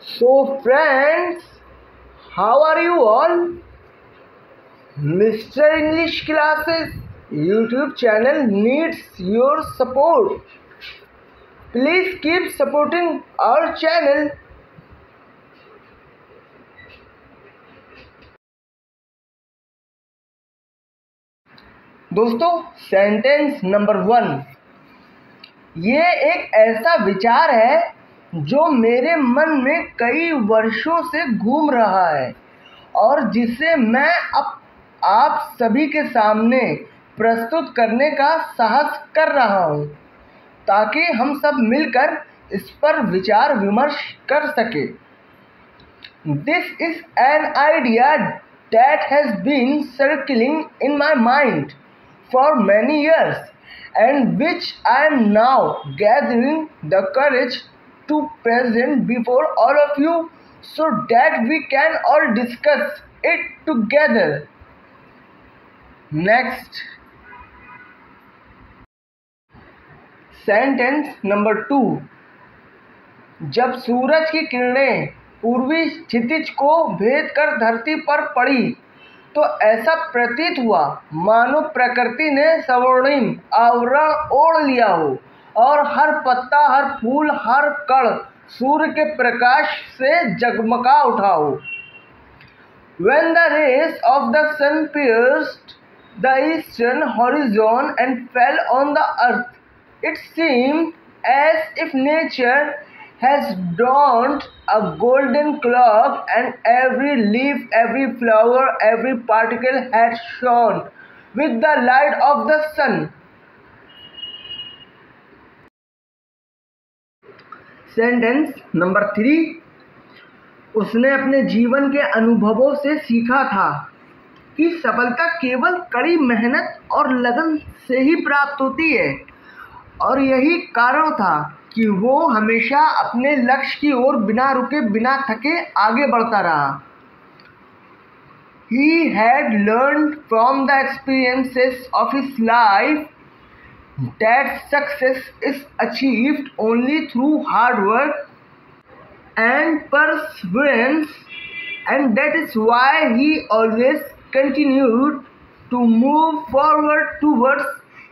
So friends, how are you all? Mr. English Classes YouTube channel needs your support. Please keep supporting our channel. दोस्तों, sentence number 1, ये एक ऐसा विचार है जो मेरे मन में कई वर्षों से घूम रहा है और जिसे मैं अब आप सभी के सामने प्रस्तुत करने का साहस कर रहा हूँ ताकि हम सब मिलकर इस पर विचार विमर्श कर सके। This is an idea that has been circling in my mind for many years and which I am now gathering the courage to present before all of you so that we can all discuss it together. Next. Sentence number 2, जब सूरज की किरणें पूर्वी क्षितिज को भेद कर धरती पर पड़ी तो ऐसा प्रतीत हुआ मानो प्रकृति ने स्वर्णिम आवरण ओढ़ लिया हो और हर पत्ता, हर फूल, हर कण सूर्य के प्रकाश से जगमगा उठा हो। When the rays of the sun pierced the eastern horizon and fell on the earth, it seemed as if nature has donned a golden cloak and every leaf, every flower, every particle had shone with the light of the sun. Sentence number 3, उसने अपने जीवन के अनुभवों से सीखा था कि सफलता केवल कड़ी मेहनत और लगन से ही प्राप्त होती है और यही कारण था कि वो हमेशा अपने लक्ष्य की ओर बिना रुके बिना थके आगे बढ़ता रहा। He had learned from the experiences of his life that success is achieved only through hard work and perseverance, and that is why he always continued to move forward towards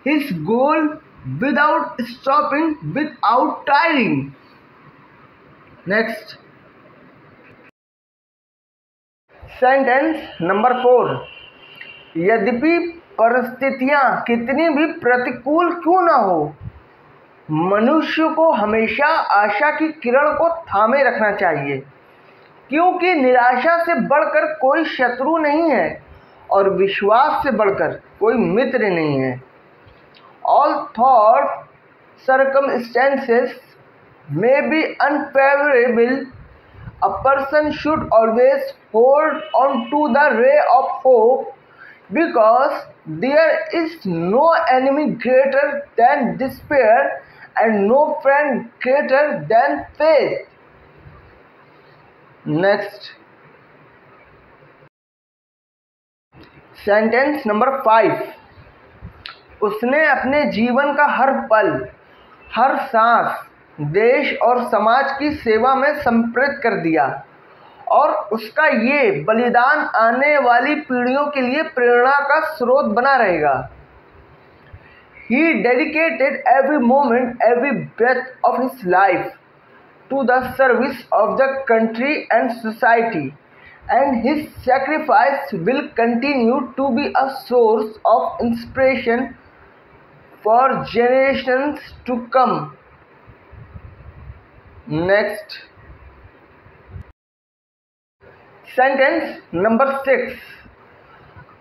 his goal without stopping, without tiring. Next. Sentence number 4, यद्यपि परिस्थितियां कितनी भी प्रतिकूल क्यों न हो, मनुष्य को हमेशा आशा की किरण को थामे रखना चाहिए क्योंकि निराशा से बढ़कर कोई शत्रु नहीं है और विश्वास से बढ़कर कोई मित्र नहीं है। All thought circumstances may be unfavorable, a person should always hold on to the ray of hope because there is no enemy greater than despair and no friend greater than faith. Next. Sentence number 5, उसने अपने जीवन का हर पल, हर सांस देश और समाज की सेवा में समर्पित कर दिया और उसका ये बलिदान आने वाली पीढ़ियों के लिए प्रेरणा का स्रोत बना रहेगा। He dedicated every moment, every breath of his life to the service of the country and society, and his sacrifice will continue to be a source of inspiration for generations to come. Next. Sentence number 6,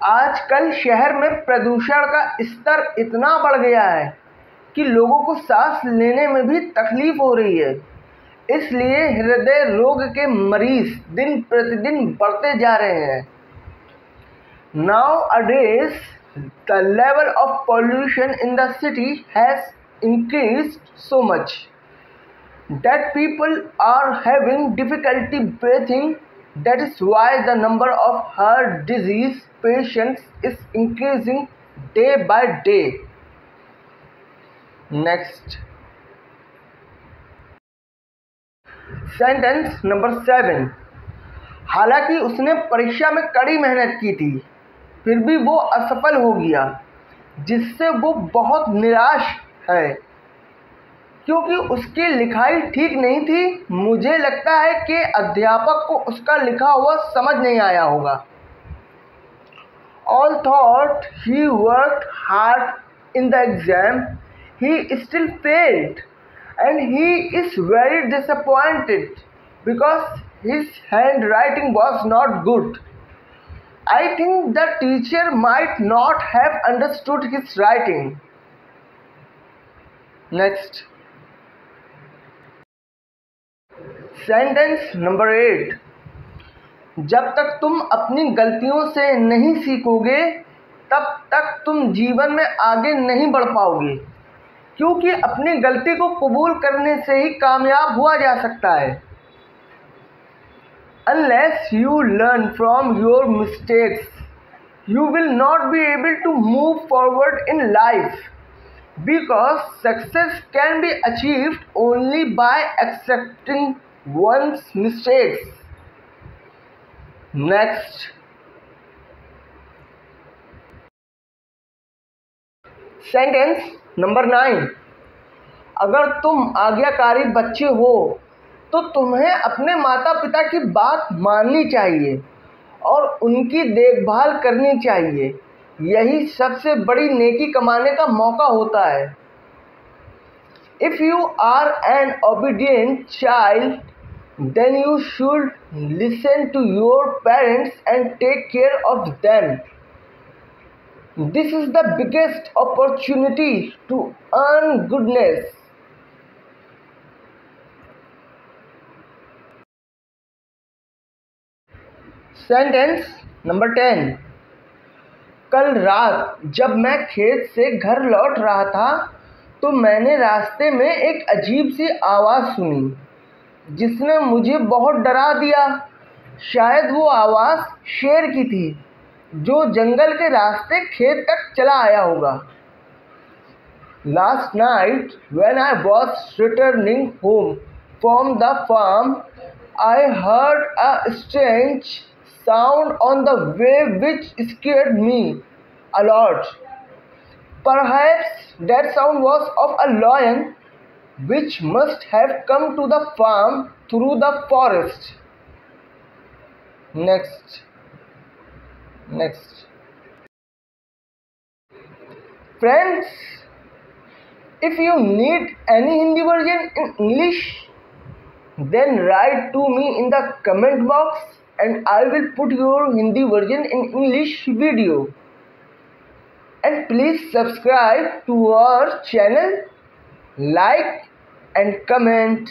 आजकल शहर में प्रदूषण का स्तर इतना बढ़ गया है कि लोगों को सांस लेने में भी तकलीफ हो रही है, इसलिए हृदय रोग के मरीज दिन प्रतिदिन बढ़ते जा रहे हैं। Nowadays, the level of pollution in the city has increased so much that people are having difficulty breathing. That is why the number of heart disease patients is increasing day by day. Next. Sentence number 7। हालांकि उसने परीक्षा में कड़ी मेहनत की थी, फिर भी वो असफल हो गया, जिससे वो बहुत निराश है क्योंकि उसकी लिखाई ठीक नहीं थी। मुझे लगता है कि अध्यापक को उसका लिखा हुआ समझ नहीं आया होगा। Although he worked hard in the exam, he still failed, and he is very disappointed because his handwriting was not good. I think the teacher might not have understood his writing. Next. Sentence number 8। जब तक तुम अपनी गलतियों से नहीं सीखोगे तब तक तुम जीवन में आगे नहीं बढ़ पाओगे, क्योंकि अपनी गलती को कबूल करने से ही कामयाब हुआ जा सकता है। Unless you learn from your mistakes, you will not be able to move forward in life, because success can be achieved only by accepting one's mistakes. Next. Sentence number 9। अगर तुम आज्ञाकारी बच्चे हो तो तुम्हें अपने माता पिता की बात माननी चाहिए और उनकी देखभाल करनी चाहिए। यही सबसे बड़ी नेकी कमाने का मौका होता है। If you are an obedient child, then you should listen to your parents and take care of them. This is the biggest opportunity to earn goodness. Sentence number 10। कल रात जब मैं खेत से घर लौट रहा था तो मैंने रास्ते में एक अजीब सी आवाज़ सुनी जिसने मुझे बहुत डरा दिया। शायद वो आवाज़ शेर की थी जो जंगल के रास्ते खेत तक चला आया होगा। Last night when I was returning home from the farm, I heard a strange sound on the way which scared me a lot. Perhaps that sound was of a lion which must have come to the farm through the forest. Next. Friends, if you need any Hindi version in English, then write to me in the comment box and I will put your Hindi version in English video. And please subscribe to our channel, like and comment.